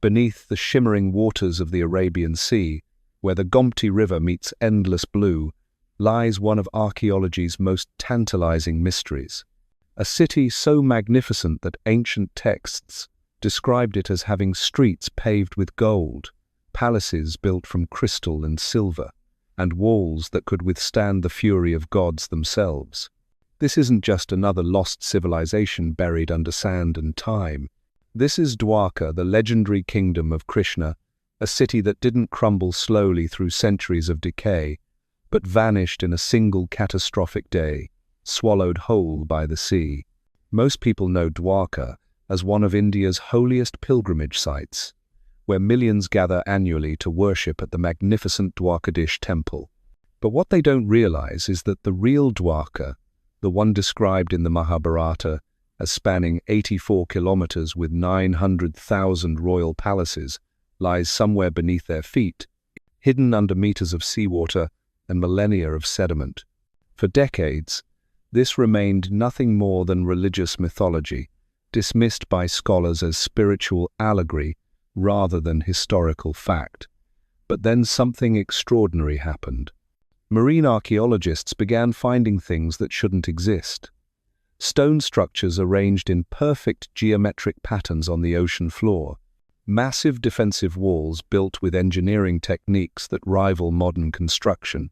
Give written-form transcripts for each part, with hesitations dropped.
beneath the shimmering waters of the Arabian Sea, where the Gomti River meets endless blue, lies one of archaeology's most tantalizing mysteries. A city so magnificent that ancient texts described it as having streets paved with gold, palaces built from crystal and silver, and walls that could withstand the fury of gods themselves. This isn't just another lost civilization buried under sand and time. This is Dwarka, the legendary kingdom of Krishna, a city that didn't crumble slowly through centuries of decay, but vanished in a single catastrophic day, swallowed whole by the sea. Most people know Dwarka as one of India's holiest pilgrimage sites, where millions gather annually to worship at the magnificent Dwarkadish temple. But what they don't realize is that the real Dwarka, the one described in the Mahabharata as spanning 84 kilometers with 900,000 royal palaces, lies somewhere beneath their feet, hidden under meters of seawater and millennia of sediment. For decades, this remained nothing more than religious mythology, dismissed by scholars as spiritual allegory rather than historical fact. But then something extraordinary happened. Marine archaeologists began finding things that shouldn't exist. Stone structures arranged in perfect geometric patterns on the ocean floor, massive defensive walls built with engineering techniques that rival modern construction,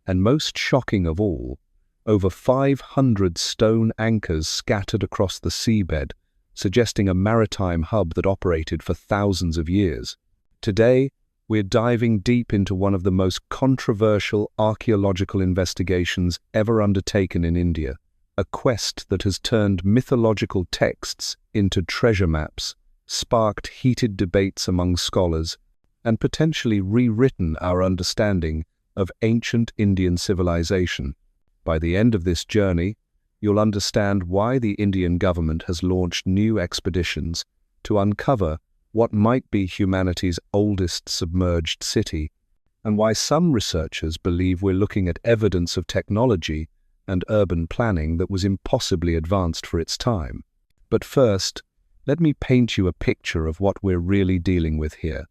and most shocking of all, over 500 stone anchors scattered across the seabed, suggesting a maritime hub that operated for thousands of years. Today, we're diving deep into one of the most controversial archaeological investigations ever undertaken in India, a quest that has turned mythological texts into treasure maps, sparked heated debates among scholars, and potentially rewritten our understanding of ancient Indian civilization. By the end of this journey, you'll understand why the Indian government has launched new expeditions to uncover what might be humanity's oldest submerged city, and why some researchers believe we're looking at evidence of technology and urban planning that was impossibly advanced for its time. But first, let me paint you a picture of what we're really dealing with here,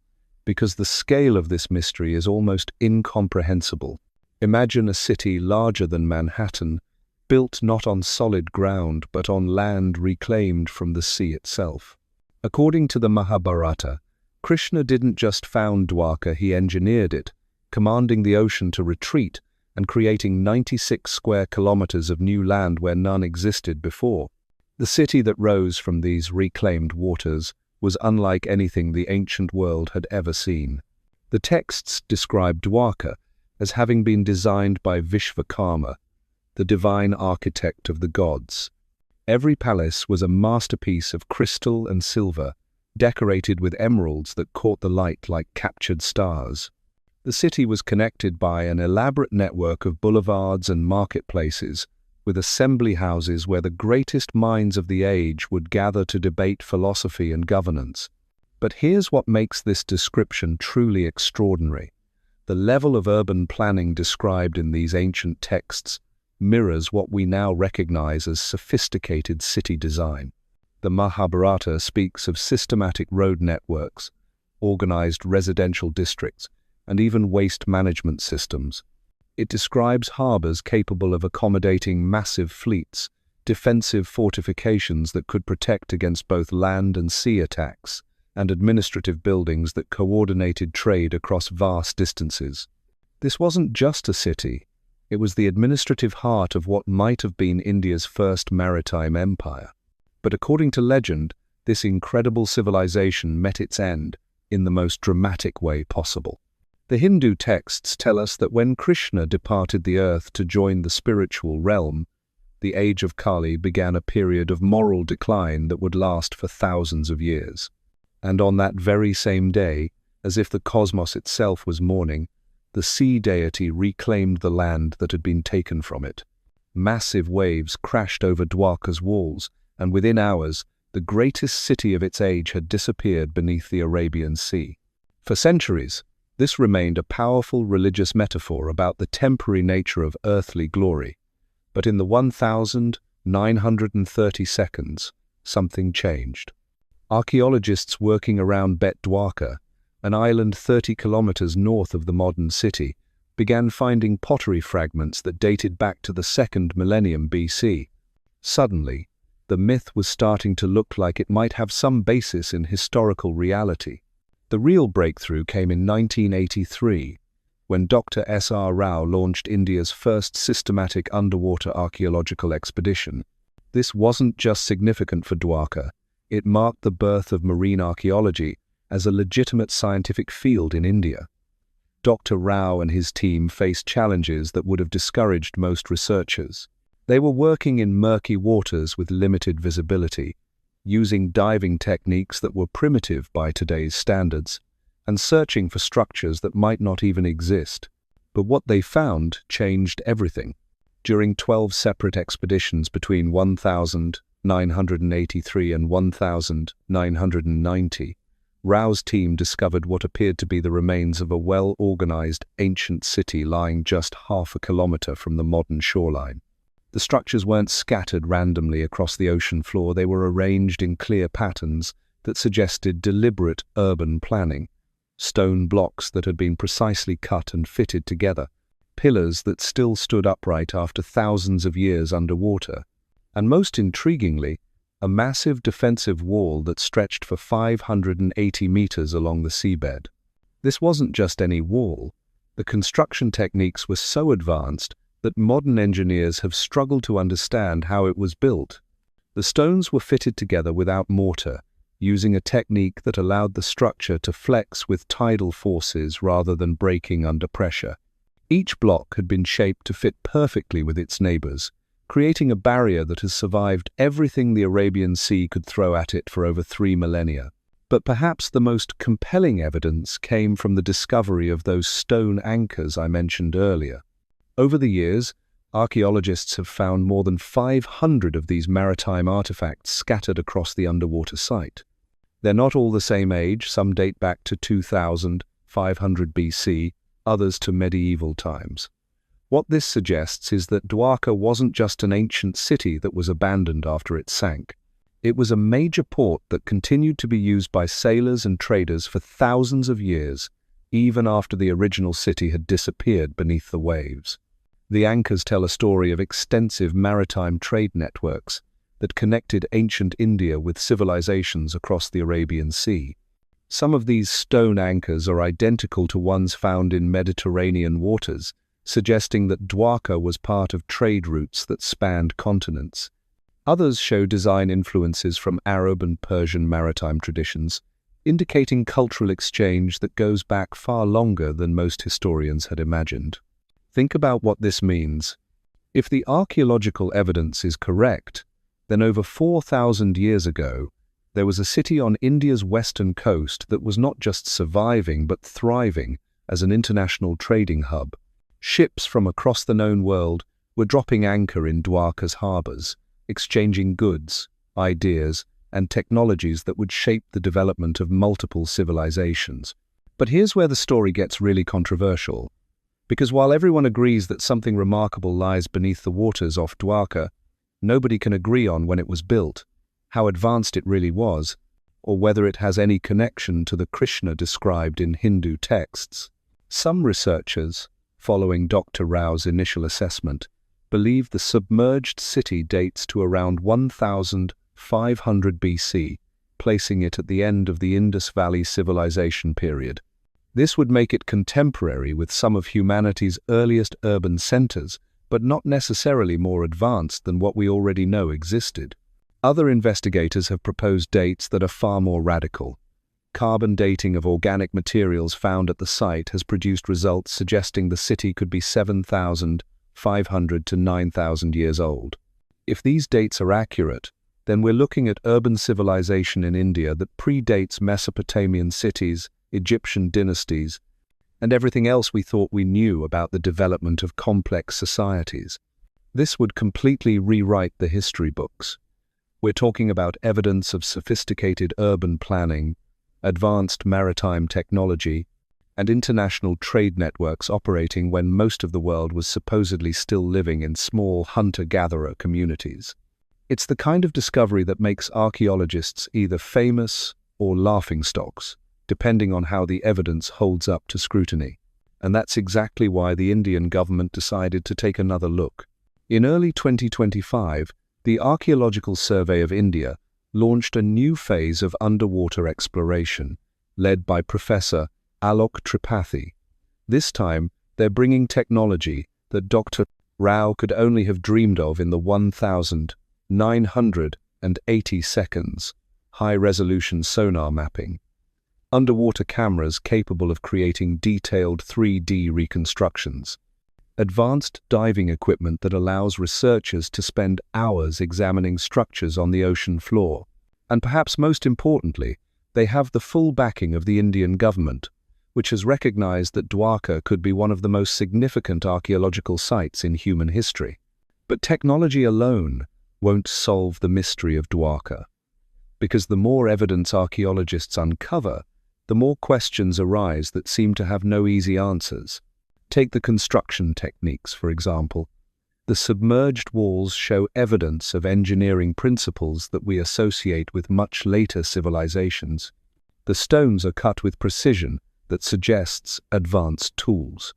because the scale of this mystery is almost incomprehensible. Imagine a city larger than Manhattan, built not on solid ground but on land reclaimed from the sea itself. According to the Mahabharata, Krishna didn't just found Dwarka, he engineered it, commanding the ocean to retreat and creating 96 square kilometers of new land where none existed before. The city that rose from these reclaimed waters was unlike anything the ancient world had ever seen. The texts describe Dwarka as having been designed by Vishvakarma, the divine architect of the gods. Every palace was a masterpiece of crystal and silver, decorated with emeralds that caught the light like captured stars. The city was connected by an elaborate network of boulevards and marketplaces, with assembly houses where the greatest minds of the age would gather to debate philosophy and governance. But here's what makes this description truly extraordinary. The level of urban planning described in these ancient texts mirrors what we now recognize as sophisticated city design. The Mahabharata speaks of systematic road networks, organized residential districts, and even waste management systems. It describes harbors capable of accommodating massive fleets, defensive fortifications that could protect against both land and sea attacks, and administrative buildings that coordinated trade across vast distances. This wasn't just a city. It was the administrative heart of what might have been India's first maritime empire. But according to legend, this incredible civilization met its end in the most dramatic way possible. The Hindu texts tell us that when Krishna departed the earth to join the spiritual realm, the age of Kali began a period of moral decline that would last for thousands of years. And on that very same day, as if the cosmos itself was mourning, the sea deity reclaimed the land that had been taken from it. Massive waves crashed over Dwarka's walls, and within hours, the greatest city of its age had disappeared beneath the Arabian Sea. For centuries, this remained a powerful religious metaphor about the temporary nature of earthly glory. But in the 1,930 seconds, something changed. Archaeologists working around Dwarka, an island 30 kilometers north of the modern city, began finding pottery fragments that dated back to the 2nd millennium BC. Suddenly, the myth was starting to look like it might have some basis in historical reality. The real breakthrough came in 1983, when Dr. S.R. Rao launched India's first systematic underwater archaeological expedition. This wasn't just significant for Dwarka, it marked the birth of marine archaeology as a legitimate scientific field in India. Dr. Rao and his team faced challenges that would have discouraged most researchers. They were working in murky waters with limited visibility, using diving techniques that were primitive by today's standards, and searching for structures that might not even exist. But what they found changed everything. During 12 separate expeditions between 1983 and 1990, Rao's team discovered what appeared to be the remains of a well-organized ancient city lying just half a kilometer from the modern shoreline. The structures weren't scattered randomly across the ocean floor, they were arranged in clear patterns that suggested deliberate urban planning. Stone blocks that had been precisely cut and fitted together, pillars that still stood upright after thousands of years underwater, and most intriguingly, a massive defensive wall that stretched for 580 meters along the seabed. This wasn't just any wall. The construction techniques were so advanced that modern engineers have struggled to understand how it was built. The stones were fitted together without mortar, using a technique that allowed the structure to flex with tidal forces rather than breaking under pressure. Each block had been shaped to fit perfectly with its neighbors, creating a barrier that has survived everything the Arabian Sea could throw at it for over 3 millennia. But perhaps the most compelling evidence came from the discovery of those stone anchors I mentioned earlier. Over the years, archaeologists have found more than 500 of these maritime artifacts scattered across the underwater site. They're not all the same age, some date back to 2500 BC, others to medieval times. What this suggests is that Dwarka wasn't just an ancient city that was abandoned after it sank. It was a major port that continued to be used by sailors and traders for thousands of years, even after the original city had disappeared beneath the waves. The anchors tell a story of extensive maritime trade networks that connected ancient India with civilizations across the Arabian Sea. Some of these stone anchors are identical to ones found in Mediterranean waters, suggesting that Dwarka was part of trade routes that spanned continents. Others show design influences from Arab and Persian maritime traditions, indicating cultural exchange that goes back far longer than most historians had imagined. Think about what this means. If the archaeological evidence is correct, then over 4,000 years ago, there was a city on India's western coast that was not just surviving but thriving as an international trading hub. Ships from across the known world were dropping anchor in Dwarka's harbors, exchanging goods, ideas, and technologies that would shape the development of multiple civilizations. But here's where the story gets really controversial. Because while everyone agrees that something remarkable lies beneath the waters off Dwarka, nobody can agree on when it was built, how advanced it really was, or whether it has any connection to the Krishna described in Hindu texts. Some researchers, following Dr. Rao's initial assessment, believe the submerged city dates to around 1500 BC, placing it at the end of the Indus Valley Civilization period. This would make it contemporary with some of humanity's earliest urban centers, but not necessarily more advanced than what we already know existed. Other investigators have proposed dates that are far more radical. Carbon dating of organic materials found at the site has produced results suggesting the city could be 7,500 to 9,000 years old. If these dates are accurate, then we're looking at urban civilization in India that predates Mesopotamian cities, Egyptian dynasties, and everything else we thought we knew about the development of complex societies. This would completely rewrite the history books. We're talking about evidence of sophisticated urban planning, advanced maritime technology, and international trade networks operating when most of the world was supposedly still living in small hunter-gatherer communities. It's the kind of discovery that makes archaeologists either famous or laughingstocks, depending on how the evidence holds up to scrutiny. And that's exactly why the Indian government decided to take another look. In early 2025, the Archaeological Survey of India launched a new phase of underwater exploration, led by Professor Alok Tripathi. This time, they're bringing technology that Dr. Rao could only have dreamed of in the 1,980 seconds, high-resolution sonar mapping. Underwater cameras capable of creating detailed 3D reconstructions. Advanced diving equipment that allows researchers to spend hours examining structures on the ocean floor. And perhaps most importantly, they have the full backing of the Indian government, which has recognized that Dwarka could be one of the most significant archaeological sites in human history. But technology alone won't solve the mystery of Dwarka, because the more evidence archaeologists uncover, the more questions arise that seem to have no easy answers. Take the construction techniques, for example. The submerged walls show evidence of engineering principles that we associate with much later civilizations. The stones are cut with precision that suggests advanced tools.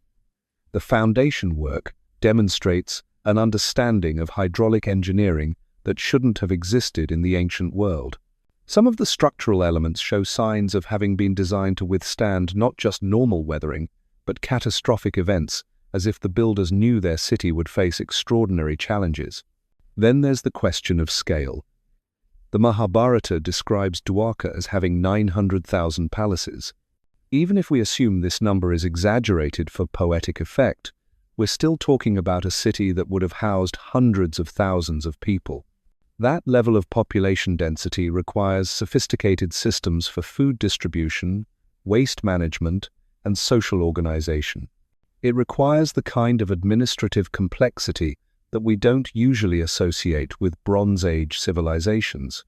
The foundation work demonstrates an understanding of hydraulic engineering that shouldn't have existed in the ancient world. Some of the structural elements show signs of having been designed to withstand not just normal weathering, but catastrophic events, as if the builders knew their city would face extraordinary challenges. Then there's the question of scale. The Mahabharata describes Dwarka as having 900,000 palaces. Even if we assume this number is exaggerated for poetic effect, we're still talking about a city that would have housed hundreds of thousands of people. That level of population density requires sophisticated systems for food distribution, waste management, and social organization. It requires the kind of administrative complexity that we don't usually associate with Bronze Age civilizations.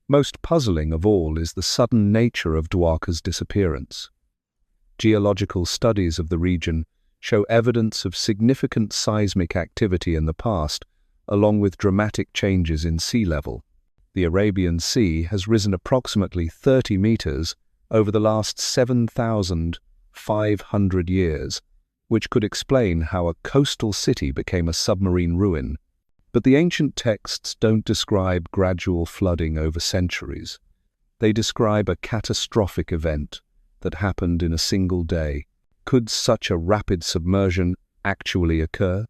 Most puzzling of all is the sudden nature of Dwarka's disappearance. Geological studies of the region show evidence of significant seismic activity in the past, along with dramatic changes in sea level. The Arabian Sea has risen approximately 30 meters over the last 7,500 years, which could explain how a coastal city became a submarine ruin. But the ancient texts don't describe gradual flooding over centuries. They describe a catastrophic event that happened in a single day. Could such a rapid submersion actually occur?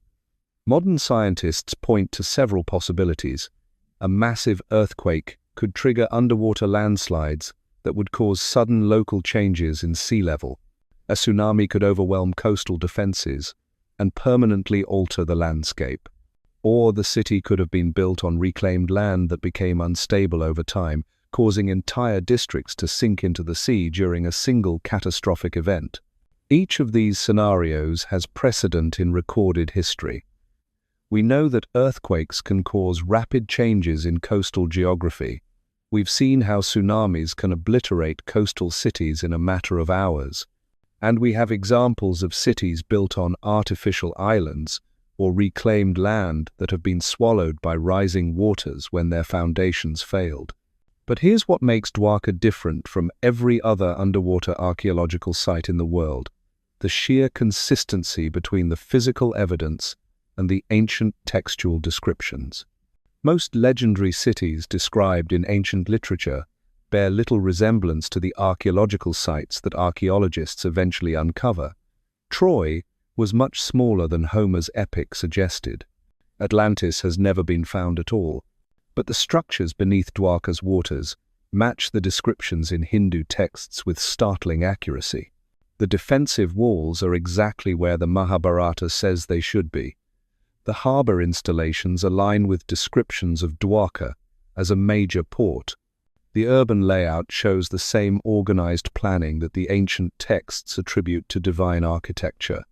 Modern scientists point to several possibilities. A massive earthquake could trigger underwater landslides that would cause sudden local changes in sea level. A tsunami could overwhelm coastal defenses and permanently alter the landscape. Or the city could have been built on reclaimed land that became unstable over time, causing entire districts to sink into the sea during a single catastrophic event. Each of these scenarios has precedent in recorded history. We know that earthquakes can cause rapid changes in coastal geography. We've seen how tsunamis can obliterate coastal cities in a matter of hours. And we have examples of cities built on artificial islands or reclaimed land that have been swallowed by rising waters when their foundations failed. But here's what makes Dwarka different from every other underwater archaeological site in the world: the sheer consistency between the physical evidence and the ancient textual descriptions. Most legendary cities described in ancient literature bear little resemblance to the archaeological sites that archaeologists eventually uncover. Troy was much smaller than Homer's epic suggested. Atlantis has never been found at all. But the structures beneath Dwarka's waters match the descriptions in Hindu texts with startling accuracy. The defensive walls are exactly where the Mahabharata says they should be. The harbour installations align with descriptions of Dwarka as a major port. The urban layout shows the same organized planning that the ancient texts attribute to divine architecture.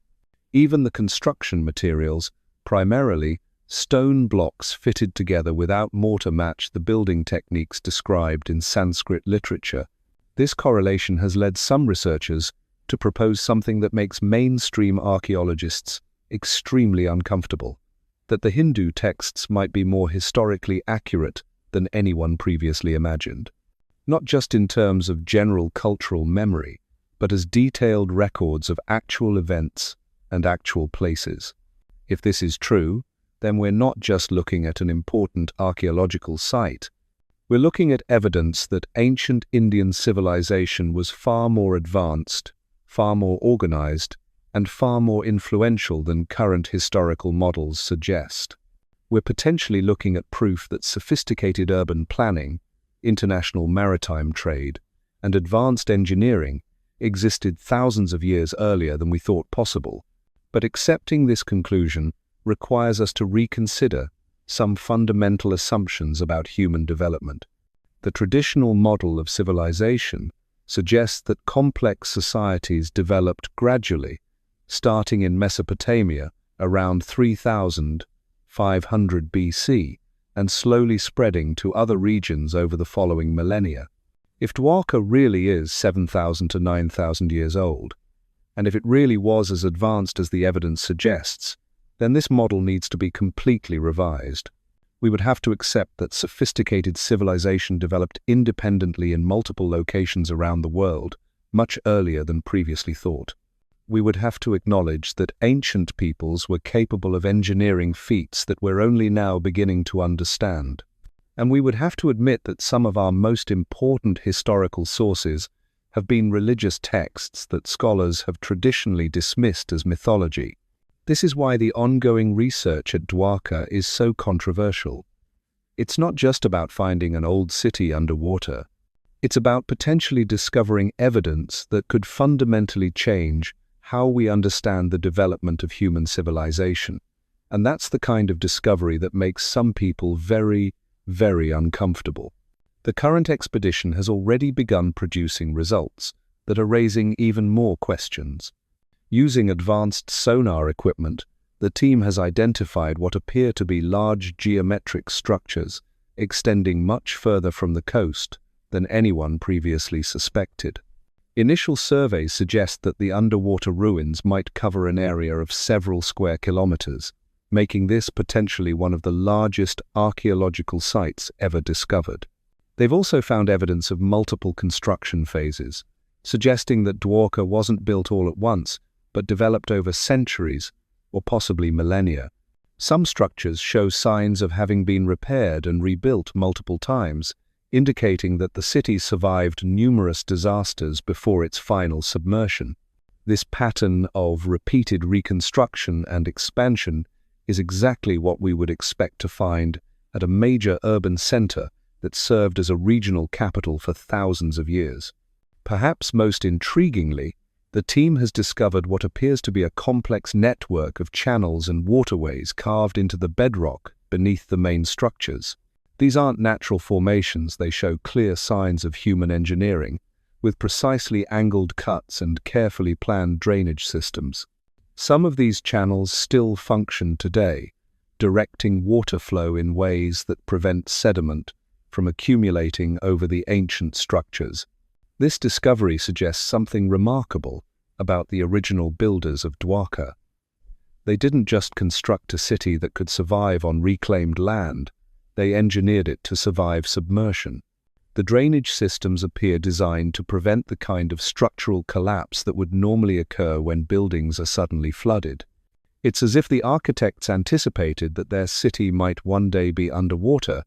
Even the construction materials, primarily stone blocks fitted together without mortar, match the building techniques described in Sanskrit literature. This correlation has led some researchers to propose something that makes mainstream archaeologists extremely uncomfortable: that the Hindu texts might be more historically accurate than anyone previously imagined, not just in terms of general cultural memory, but as detailed records of actual events and actual places. If this is true, then we're not just looking at an important archaeological site. We're looking at evidence that ancient Indian civilization was far more advanced, far more organized, and far more influential than current historical models suggest. We're potentially looking at proof that sophisticated urban planning, international maritime trade, and advanced engineering existed thousands of years earlier than we thought possible. But accepting this conclusion requires us to reconsider some fundamental assumptions about human development. The traditional model of civilization suggests that complex societies developed gradually, starting in Mesopotamia around 3,500 BC and slowly spreading to other regions over the following millennia. If Dwarka really is 7,000 to 9,000 years old, and if it really was as advanced as the evidence suggests, then this model needs to be completely revised. We would have to accept that sophisticated civilization developed independently in multiple locations around the world, much earlier than previously thought. We would have to acknowledge that ancient peoples were capable of engineering feats that we're only now beginning to understand. And we would have to admit that some of our most important historical sources have been religious texts that scholars have traditionally dismissed as mythology. This is why the ongoing research at Dwarka is so controversial. It's not just about finding an old city underwater. It's about potentially discovering evidence that could fundamentally change how we understand the development of human civilization. And that's the kind of discovery that makes some people very, very uncomfortable. The current expedition has already begun producing results that are raising even more questions. Using advanced sonar equipment, the team has identified what appear to be large geometric structures extending much further from the coast than anyone previously suspected. Initial surveys suggest that the underwater ruins might cover an area of several square kilometers, making this potentially one of the largest archaeological sites ever discovered. They've also found evidence of multiple construction phases, suggesting that Dwarka wasn't built all at once, but developed over centuries, or possibly millennia. Some structures show signs of having been repaired and rebuilt multiple times, indicating that the city survived numerous disasters before its final submersion. This pattern of repeated reconstruction and expansion is exactly what we would expect to find at a major urban center that served as a regional capital for thousands of years. Perhaps most intriguingly, the team has discovered what appears to be a complex network of channels and waterways carved into the bedrock beneath the main structures. These aren't natural formations, they show clear signs of human engineering, with precisely angled cuts and carefully planned drainage systems. Some of these channels still function today, directing water flow in ways that prevent sediment from accumulating over the ancient structures. This discovery suggests something remarkable about the original builders of Dwarka. They didn't just construct a city that could survive on reclaimed land, they engineered it to survive submersion. The drainage systems appear designed to prevent the kind of structural collapse that would normally occur when buildings are suddenly flooded. It's as if the architects anticipated that their city might one day be underwater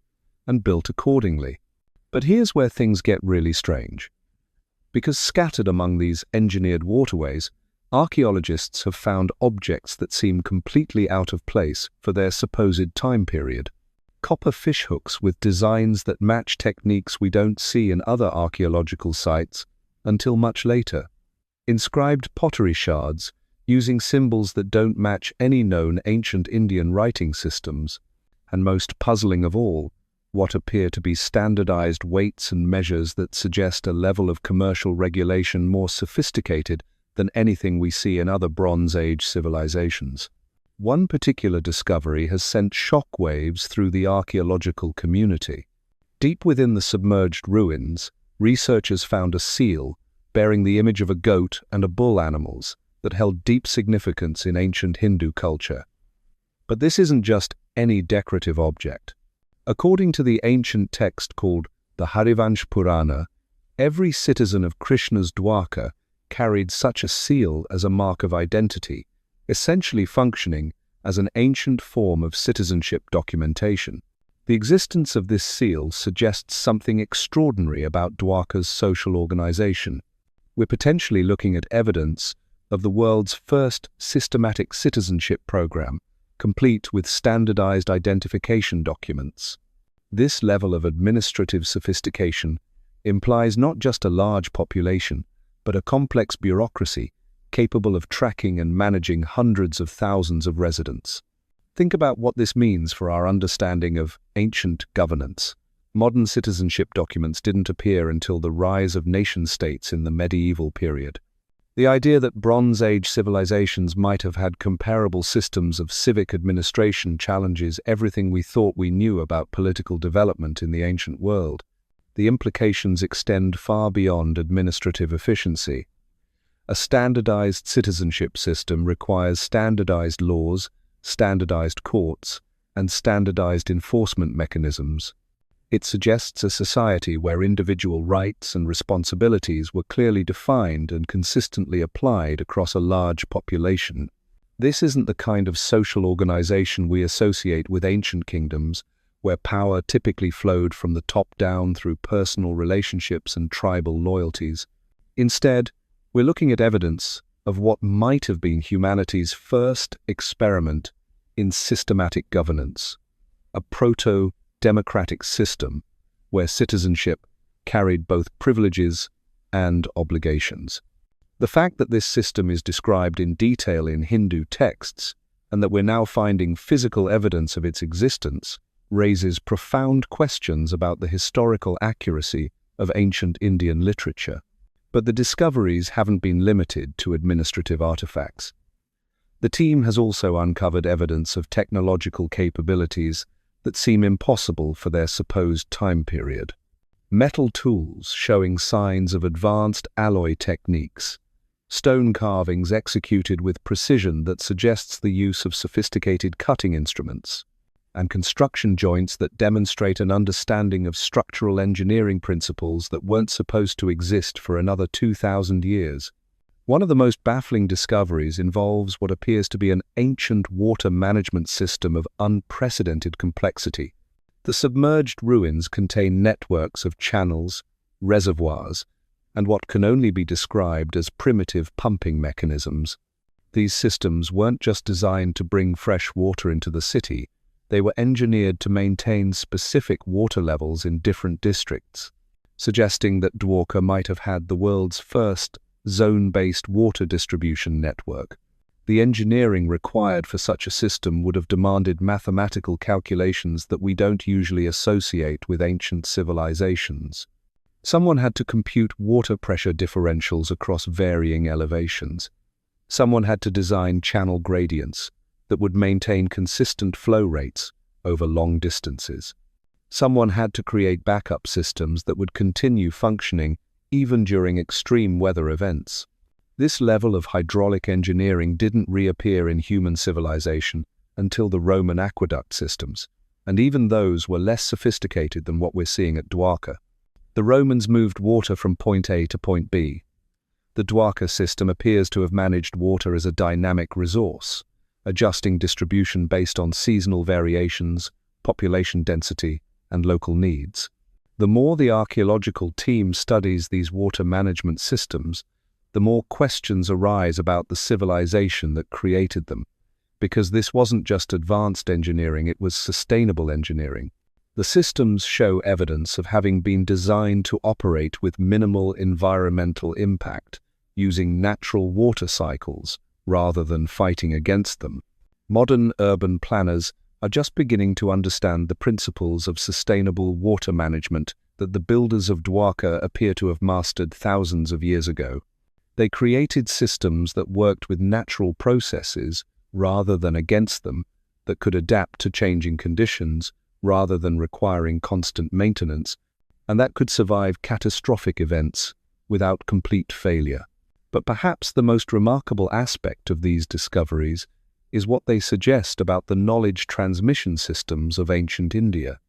and built accordingly. But here's where things get really strange. Because scattered among these engineered waterways, archaeologists have found objects that seem completely out of place for their supposed time period. Copper fishhooks with designs that match techniques we don't see in other archaeological sites until much later. Inscribed pottery shards using symbols that don't match any known ancient Indian writing systems. And most puzzling of all, what appear to be standardized weights and measures that suggest a level of commercial regulation more sophisticated than anything we see in other Bronze Age civilizations. One particular discovery has sent shockwaves through the archaeological community. Deep within the submerged ruins, researchers found a seal bearing the image of a goat and a bull animals that held deep significance in ancient Hindu culture. But this isn't just any decorative object. According to the ancient text called the Harivansh Purana, every citizen of Krishna's Dwarka carried such a seal as a mark of identity, essentially functioning as an ancient form of citizenship documentation. The existence of this seal suggests something extraordinary about Dwarka's social organization. We're potentially looking at evidence of the world's first systematic citizenship program, complete with standardized identification documents. This level of administrative sophistication implies not just a large population, but a complex bureaucracy capable of tracking and managing hundreds of thousands of residents. Think about what this means for our understanding of ancient governance. Modern citizenship documents didn't appear until the rise of nation-states in the medieval period. The idea that Bronze Age civilizations might have had comparable systems of civic administration challenges everything we thought we knew about political development in the ancient world. The implications extend far beyond administrative efficiency. A standardized citizenship system requires standardized laws, standardized courts, and standardized enforcement mechanisms. It suggests a society where individual rights and responsibilities were clearly defined and consistently applied across a large population. This isn't the kind of social organization we associate with ancient kingdoms, where power typically flowed from the top down through personal relationships and tribal loyalties. Instead, we're looking at evidence of what might have been humanity's first experiment in systematic governance, a proto-democratic system where citizenship carried both privileges and obligations. The fact that this system is described in detail in Hindu texts, and that we're now finding physical evidence of its existence, raises profound questions about the historical accuracy of ancient Indian literature. But the discoveries haven't been limited to administrative artifacts. The team has also uncovered evidence of technological capabilities that seem impossible for their supposed time period. Metal tools showing signs of advanced alloy techniques, stone carvings executed with precision that suggests the use of sophisticated cutting instruments, and construction joints that demonstrate an understanding of structural engineering principles that weren't supposed to exist for another 2,000 years. One of the most baffling discoveries involves what appears to be an ancient water management system of unprecedented complexity. The submerged ruins contain networks of channels, reservoirs, and what can only be described as primitive pumping mechanisms. These systems weren't just designed to bring fresh water into the city, they were engineered to maintain specific water levels in different districts, suggesting that Dwarka might have had the world's first zone-based water distribution network. The engineering required for such a system would have demanded mathematical calculations that we don't usually associate with ancient civilizations. Someone had to compute water pressure differentials across varying elevations. Someone had to design channel gradients that would maintain consistent flow rates over long distances. Someone had to create backup systems that would continue functioning even during extreme weather events. This level of hydraulic engineering didn't reappear in human civilization until the Roman aqueduct systems, and even those were less sophisticated than what we're seeing at Dwarka. The Romans moved water from point A to point B. The Dwarka system appears to have managed water as a dynamic resource, adjusting distribution based on seasonal variations, population density, and local needs. The more the archaeological team studies these water management systems, the more questions arise about the civilization that created them, because this wasn't just advanced engineering, it was sustainable engineering. The systems show evidence of having been designed to operate with minimal environmental impact, using natural water cycles rather than fighting against them. Modern urban planners are just beginning to understand the principles of sustainable water management that the builders of Dwarka appear to have mastered thousands of years ago. They created systems that worked with natural processes rather than against them, that could adapt to changing conditions rather than requiring constant maintenance, and that could survive catastrophic events without complete failure. But perhaps the most remarkable aspect of these discoveries is what they suggest about the knowledge transmission systems of ancient India.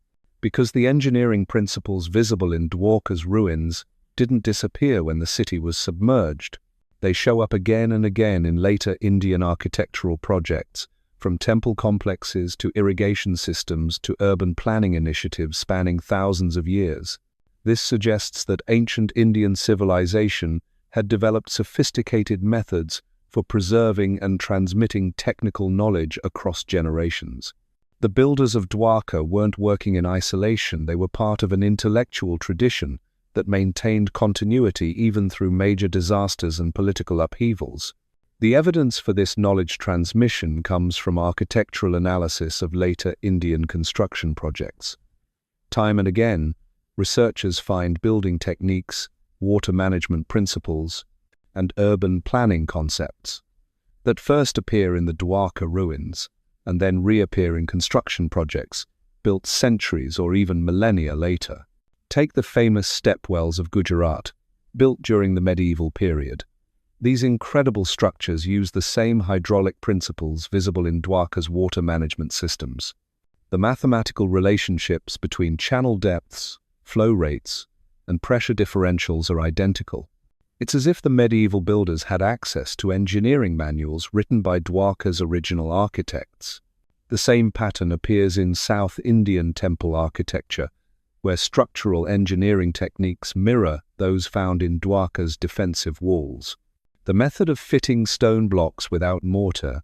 Because the engineering principles visible in Dwarka's ruins didn't disappear when the city was submerged. They show up again and again in later Indian architectural projects, from temple complexes to irrigation systems to urban planning initiatives spanning thousands of years. This suggests that ancient Indian civilization had developed sophisticated methods for preserving and transmitting technical knowledge across generations. The builders of Dwarka weren't working in isolation, they were part of an intellectual tradition that maintained continuity even through major disasters and political upheavals. The evidence for this knowledge transmission comes from architectural analysis of later Indian construction projects. Time and again, researchers find building techniques, water management principles, and urban planning concepts that first appear in the Dwarka ruins and then reappear in construction projects built centuries or even millennia later. Take the famous stepwells of Gujarat, built during the medieval period. These incredible structures use the same hydraulic principles visible in Dwarka's water management systems. The mathematical relationships between channel depths, flow rates, and pressure differentials are identical. It's as if the medieval builders had access to engineering manuals written by Dwarka's original architects. The same pattern appears in South Indian temple architecture, where structural engineering techniques mirror those found in Dwarka's defensive walls. The method of fitting stone blocks without mortar,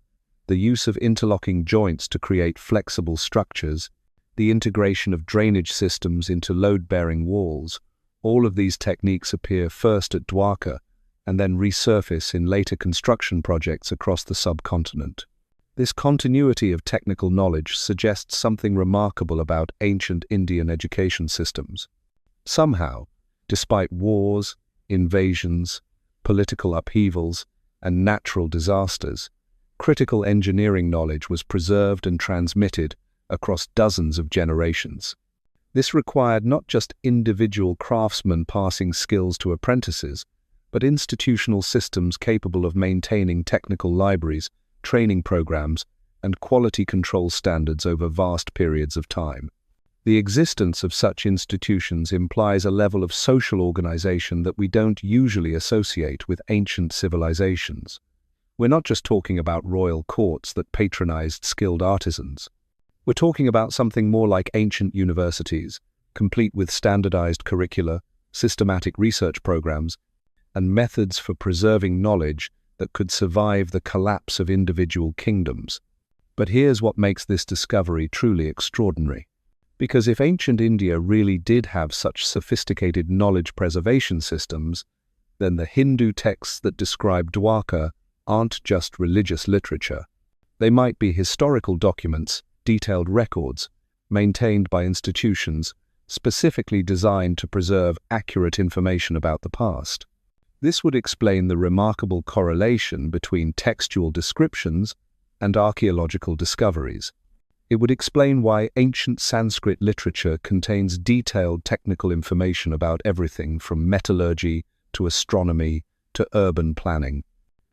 the use of interlocking joints to create flexible structures, the integration of drainage systems into load-bearing walls, all of these techniques appear first at Dwarka and then resurface in later construction projects across the subcontinent. This continuity of technical knowledge suggests something remarkable about ancient Indian education systems. Somehow, despite wars, invasions, political upheavals, and natural disasters, critical engineering knowledge was preserved and transmitted across dozens of generations. This required not just individual craftsmen passing skills to apprentices, but institutional systems capable of maintaining technical libraries, training programs, and quality control standards over vast periods of time. The existence of such institutions implies a level of social organization that we don't usually associate with ancient civilizations. We're not just talking about royal courts that patronized skilled artisans. We're talking about something more like ancient universities, complete with standardized curricula, systematic research programs, and methods for preserving knowledge that could survive the collapse of individual kingdoms. But here's what makes this discovery truly extraordinary. Because if ancient India really did have such sophisticated knowledge preservation systems, then the Hindu texts that describe Dwarka aren't just religious literature. They might be historical documents, detailed records, maintained by institutions specifically designed to preserve accurate information about the past. This would explain the remarkable correlation between textual descriptions and archaeological discoveries. It would explain why ancient Sanskrit literature contains detailed technical information about everything from metallurgy to astronomy to urban planning.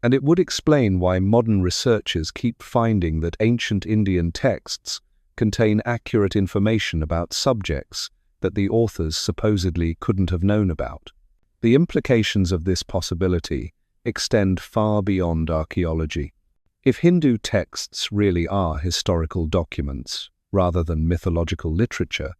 And it would explain why modern researchers keep finding that ancient Indian texts contain accurate information about subjects that the authors supposedly couldn't have known about. The implications of this possibility extend far beyond archaeology. If Hindu texts really are historical documents rather than mythological literature,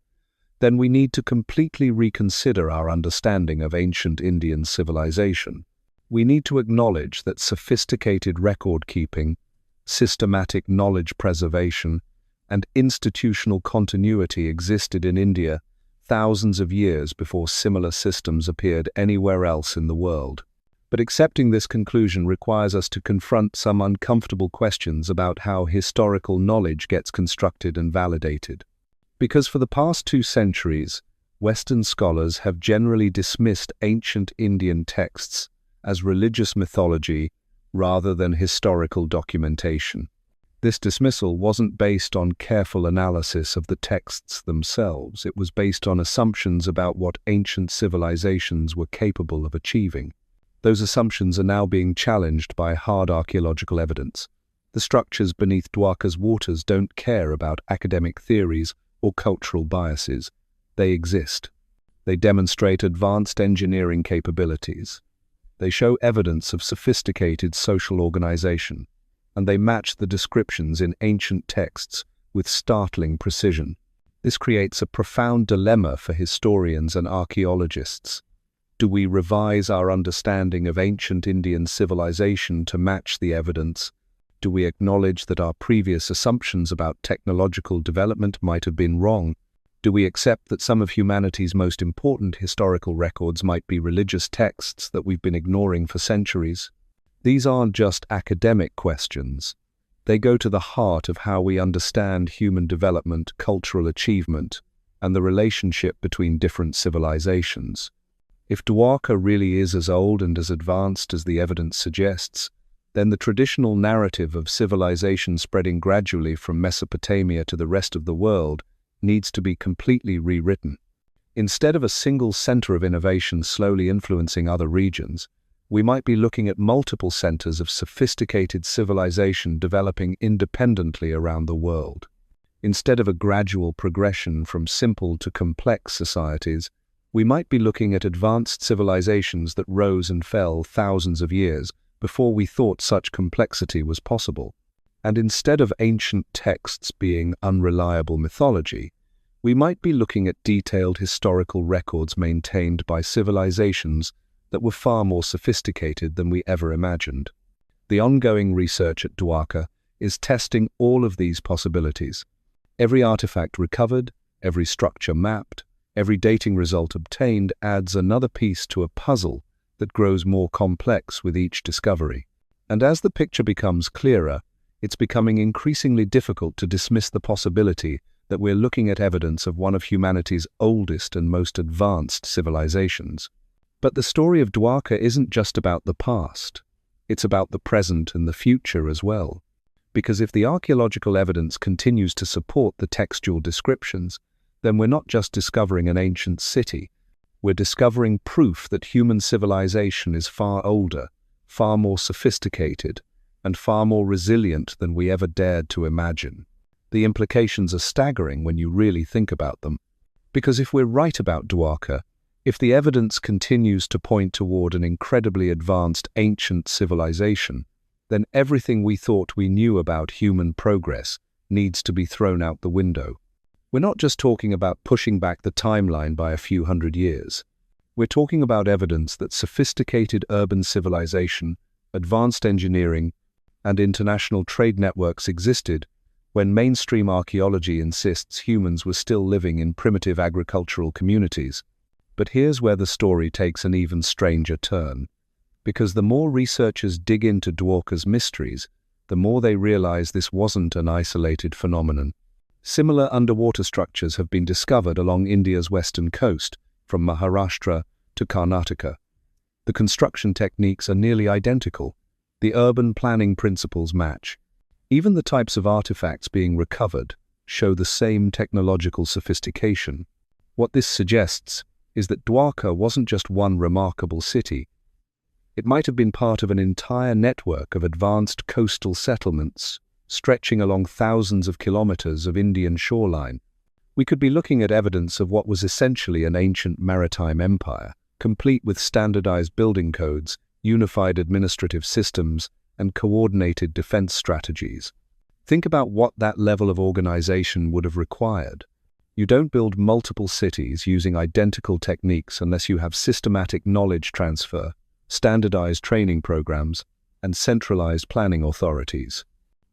then we need to completely reconsider our understanding of ancient Indian civilization. We need to acknowledge that sophisticated record-keeping, systematic knowledge preservation, and institutional continuity existed in India thousands of years before similar systems appeared anywhere else in the world. But accepting this conclusion requires us to confront some uncomfortable questions about how historical knowledge gets constructed and validated. Because for the past 2 centuries, Western scholars have generally dismissed ancient Indian texts as religious mythology rather than historical documentation. This dismissal wasn't based on careful analysis of the texts themselves. It was based on assumptions about what ancient civilizations were capable of achieving. Those assumptions are now being challenged by hard archaeological evidence. The structures beneath Dwarka's waters don't care about academic theories or cultural biases. They exist. They demonstrate advanced engineering capabilities. They show evidence of sophisticated social organization, and they match the descriptions in ancient texts with startling precision. This creates a profound dilemma for historians and archaeologists. Do we revise our understanding of ancient Indian civilization to match the evidence? Do we acknowledge that our previous assumptions about technological development might have been wrong? Do we accept that some of humanity's most important historical records might be religious texts that we've been ignoring for centuries? These aren't just academic questions. They go to the heart of how we understand human development, cultural achievement, and the relationship between different civilizations. If Dwarka really is as old and as advanced as the evidence suggests, then the traditional narrative of civilization spreading gradually from Mesopotamia to the rest of the world needs to be completely rewritten. Instead of a single center of innovation slowly influencing other regions, we might be looking at multiple centers of sophisticated civilization developing independently around the world. Instead of a gradual progression from simple to complex societies, we might be looking at advanced civilizations that rose and fell thousands of years before we thought such complexity was possible. And instead of ancient texts being unreliable mythology, we might be looking at detailed historical records maintained by civilizations that were far more sophisticated than we ever imagined. The ongoing research at Dwarka is testing all of these possibilities. Every artifact recovered, every structure mapped, every dating result obtained adds another piece to a puzzle that grows more complex with each discovery. And as the picture becomes clearer, it's becoming increasingly difficult to dismiss the possibility that we're looking at evidence of one of humanity's oldest and most advanced civilizations. But the story of Dwarka isn't just about the past. It's about the present and the future as well. Because if the archaeological evidence continues to support the textual descriptions, then we're not just discovering an ancient city. We're discovering proof that human civilization is far older, far more sophisticated, and far more resilient than we ever dared to imagine. The implications are staggering when you really think about them. Because if we're right about Dwarka, if the evidence continues to point toward an incredibly advanced ancient civilization, then everything we thought we knew about human progress needs to be thrown out the window. We're not just talking about pushing back the timeline by a few hundred years. We're talking about evidence that sophisticated urban civilization, advanced engineering, and international trade networks existed when mainstream archaeology insists humans were still living in primitive agricultural communities. But here's where the story takes an even stranger turn. Because the more researchers dig into Dwarka's mysteries, the more they realize this wasn't an isolated phenomenon. Similar underwater structures have been discovered along India's western coast, from Maharashtra to Karnataka. The construction techniques are nearly identical. The urban planning principles match. Even the types of artifacts being recovered show the same technological sophistication. What this suggests is that Dwarka wasn't just one remarkable city. It might have been part of an entire network of advanced coastal settlements, stretching along thousands of kilometers of Indian shoreline. We could be looking at evidence of what was essentially an ancient maritime empire, complete with standardized building codes, unified administrative systems, and coordinated defense strategies. Think about what that level of organization would have required. You don't build multiple cities using identical techniques unless you have systematic knowledge transfer, standardized training programs, and centralized planning authorities.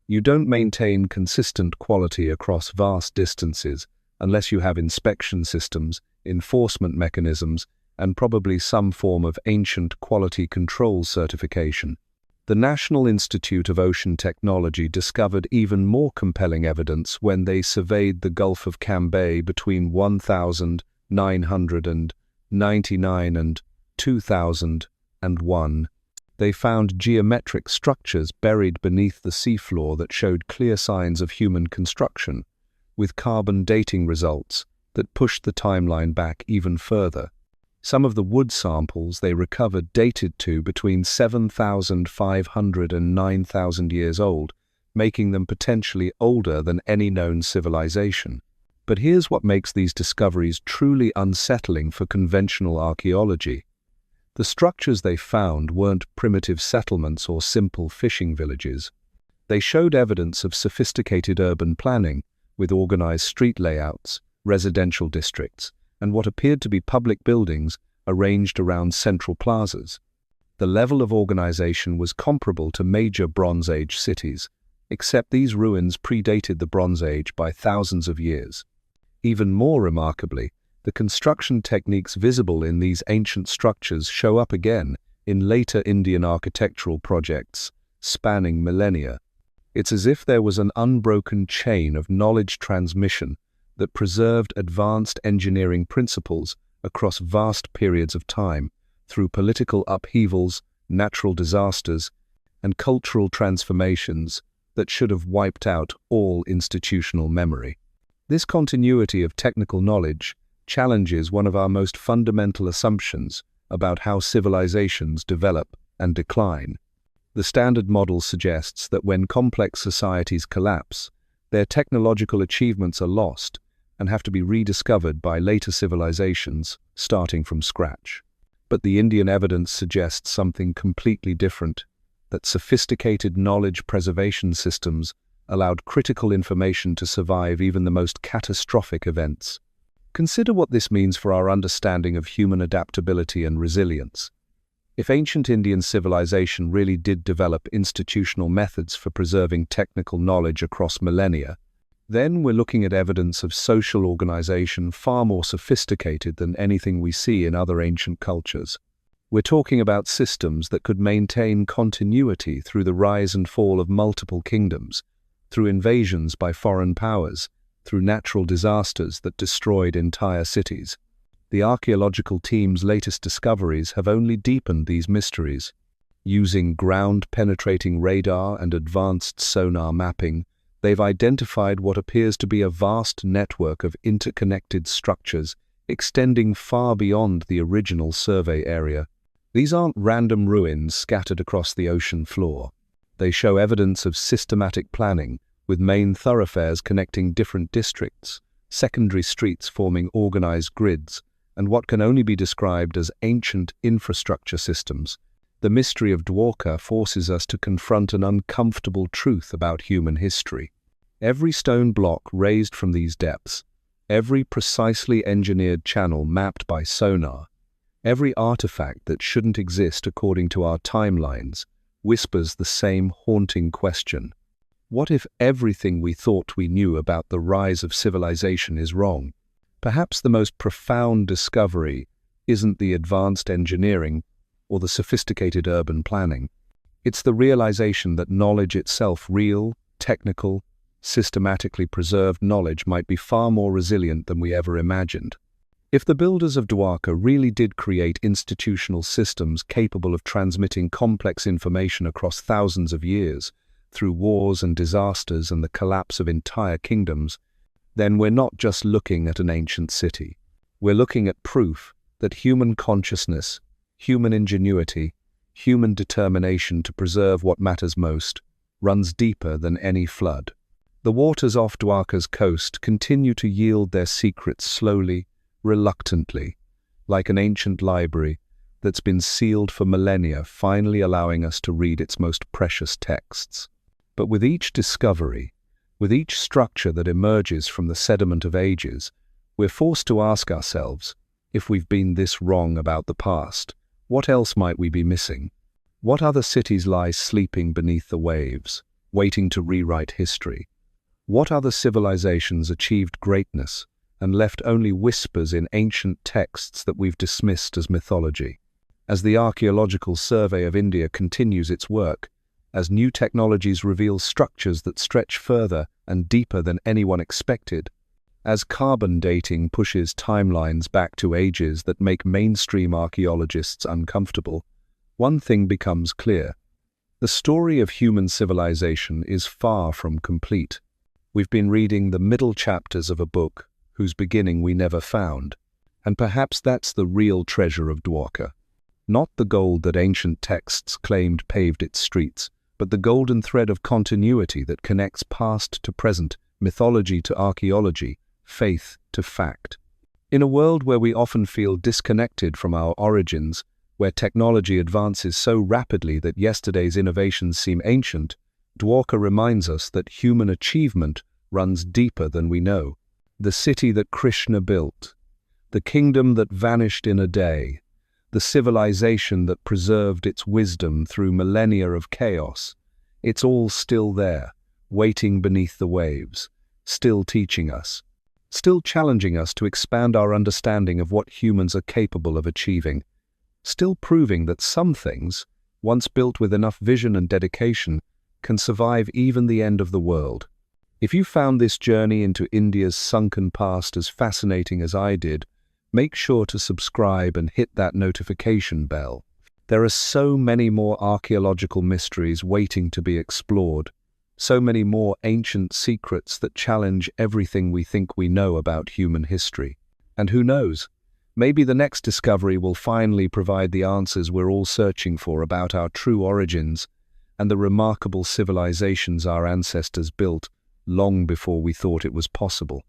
You don't maintain consistent quality across vast distances unless you have inspection systems, enforcement mechanisms, and probably some form of ancient quality control certification. The National Institute of Ocean Technology discovered even more compelling evidence when they surveyed the Gulf of Cambay between 1999 and 2001. They found geometric structures buried beneath the seafloor that showed clear signs of human construction, with carbon dating results that pushed the timeline back even further. Some of the wood samples they recovered dated to between 7,500 and 9,000 years old, making them potentially older than any known civilization. But here's what makes these discoveries truly unsettling for conventional archaeology. The structures they found weren't primitive settlements or simple fishing villages. They showed evidence of sophisticated urban planning, with organized street layouts, residential districts, and what appeared to be public buildings arranged around central plazas. The level of organization was comparable to major Bronze Age cities, except these ruins predated the Bronze Age by thousands of years. Even more remarkably, the construction techniques visible in these ancient structures show up again in later Indian architectural projects spanning millennia. It's as if there was an unbroken chain of knowledge transmission that preserved advanced engineering principles across vast periods of time, through political upheavals, natural disasters, and cultural transformations that should have wiped out all institutional memory. This continuity of technical knowledge challenges one of our most fundamental assumptions about how civilizations develop and decline. The Standard Model suggests that when complex societies collapse, their technological achievements are lost and have to be rediscovered by later civilizations, starting from scratch. But the Indian evidence suggests something completely different, that sophisticated knowledge preservation systems allowed critical information to survive even the most catastrophic events. Consider what this means for our understanding of human adaptability and resilience. If ancient Indian civilization really did develop institutional methods for preserving technical knowledge across millennia, then we're looking at evidence of social organization far more sophisticated than anything we see in other ancient cultures. We're talking about systems that could maintain continuity through the rise and fall of multiple kingdoms, through invasions by foreign powers, through natural disasters that destroyed entire cities. The archaeological team's latest discoveries have only deepened these mysteries. Using ground-penetrating radar and advanced sonar mapping, they've identified what appears to be a vast network of interconnected structures extending far beyond the original survey area. These aren't random ruins scattered across the ocean floor. They show evidence of systematic planning, with main thoroughfares connecting different districts, secondary streets forming organized grids, and what can only be described as ancient infrastructure systems. The mystery of Dwarka forces us to confront an uncomfortable truth about human history. Every stone block raised from these depths, every precisely engineered channel mapped by sonar, every artifact that shouldn't exist according to our timelines, whispers the same haunting question. What if everything we thought we knew about the rise of civilization is wrong? Perhaps the most profound discovery isn't the advanced engineering or the sophisticated urban planning. It's the realization that knowledge itself, real, technical, systematically preserved knowledge, might be far more resilient than we ever imagined. If the builders of Dwarka really did create institutional systems capable of transmitting complex information across thousands of years, through wars and disasters and the collapse of entire kingdoms, then we're not just looking at an ancient city. We're looking at proof that human consciousness, human ingenuity, human determination to preserve what matters most, runs deeper than any flood. The waters off Dwarka's coast continue to yield their secrets slowly, reluctantly, like an ancient library that's been sealed for millennia, finally allowing us to read its most precious texts. But with each discovery, with each structure that emerges from the sediment of ages, we're forced to ask ourselves, if we've been this wrong about the past, what else might we be missing? What other cities lie sleeping beneath the waves, waiting to rewrite history? What other civilizations achieved greatness and left only whispers in ancient texts that we've dismissed as mythology? As the Archaeological Survey of India continues its work, as new technologies reveal structures that stretch further and deeper than anyone expected, as carbon dating pushes timelines back to ages that make mainstream archaeologists uncomfortable, one thing becomes clear. The story of human civilization is far from complete. We've been reading the middle chapters of a book whose beginning we never found, and perhaps that's the real treasure of Dwarka. Not the gold that ancient texts claimed paved its streets, but the golden thread of continuity that connects past to present, mythology to archaeology, faith to fact. In a world where we often feel disconnected from our origins, where technology advances so rapidly that yesterday's innovations seem ancient, Dwarka reminds us that human achievement runs deeper than we know. The city that Krishna built, the kingdom that vanished in a day, the civilization that preserved its wisdom through millennia of chaos, it's all still there, waiting beneath the waves, still teaching us, still challenging us to expand our understanding of what humans are capable of achieving, still proving that some things, once built with enough vision and dedication, can survive even the end of the world. If you found this journey into India's sunken past as fascinating as I did, make sure to subscribe and hit that notification bell. There are so many more archaeological mysteries waiting to be explored, so many more ancient secrets that challenge everything we think we know about human history. And who knows, maybe the next discovery will finally provide the answers we're all searching for about our true origins and the remarkable civilizations our ancestors built long before we thought it was possible.